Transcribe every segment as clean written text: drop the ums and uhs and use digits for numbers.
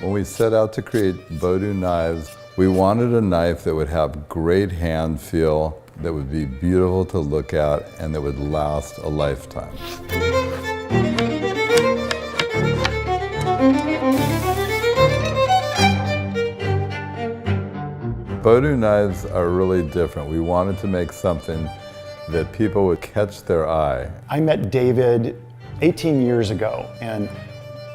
When we set out to create Bodu knives, we wanted a knife that would have great hand feel, that would be beautiful to look at, and that would last a lifetime. Bodu knives are really different. We wanted to make something that people would catch their eye. I met David 18 years ago, and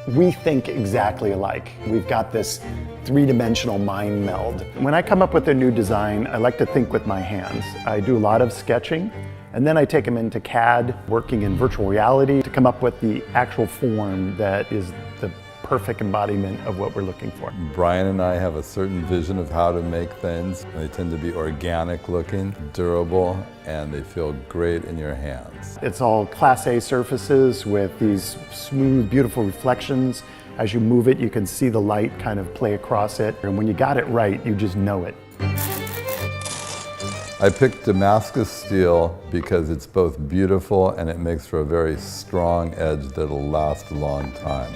we think exactly alike. We've got this three-dimensional mind meld. When I come up with a new design, I like to think with my hands. I do a lot of sketching, and then I take them into CAD, working in virtual reality to come up with the actual form that is the perfect embodiment of what we're looking for. Brian and I have a certain vision of how to make things. They tend to be organic looking, durable, and they feel great in your hands. It's all Class A surfaces with these smooth, beautiful reflections. As you move it, you can see the light kind of play across it. And when you got it right, you just know it. I picked Damascus steel because it's both beautiful and it makes for a very strong edge that'll last a long time.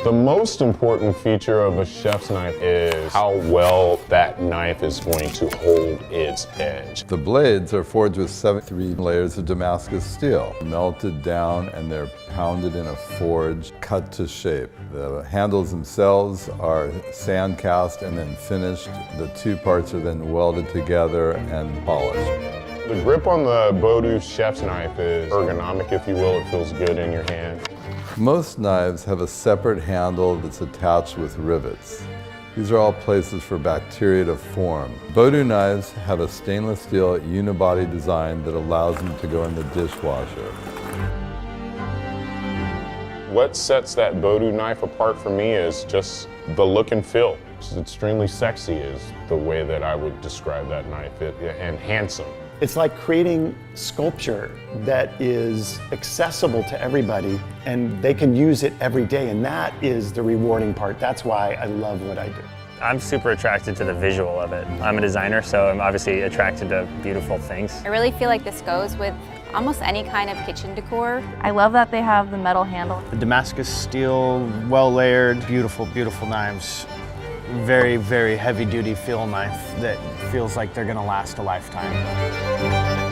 The most important feature of a chef's knife is how well that knife is going to hold its edge. The blades are forged with 73 layers of Damascus steel, melted down, and they're pounded in a forge, cut to shape. The handles themselves are sand cast and then finished. The two parts are then welded together and polished. The grip on the Bodu chef's knife is ergonomic, if you will. It feels good in your hand. Most knives have a separate handle that's attached with rivets. These are all places for bacteria to form. Bodu knives have a stainless steel unibody design that allows them to go in the dishwasher. What sets that Bodu knife apart for me is just the look and feel. It's extremely sexy is the way that I would describe that knife, and handsome. It's like creating sculpture that is accessible to everybody and they can use it every day, and that is the rewarding part. That's why I love what I do. I'm super attracted to the visual of it. I'm a designer, so I'm obviously attracted to beautiful things. I really feel like this goes with almost any kind of kitchen decor. I love that they have the metal handle. The Damascus steel, well layered, beautiful, beautiful knives. Very, very heavy duty feel knife that feels like they're gonna last a lifetime.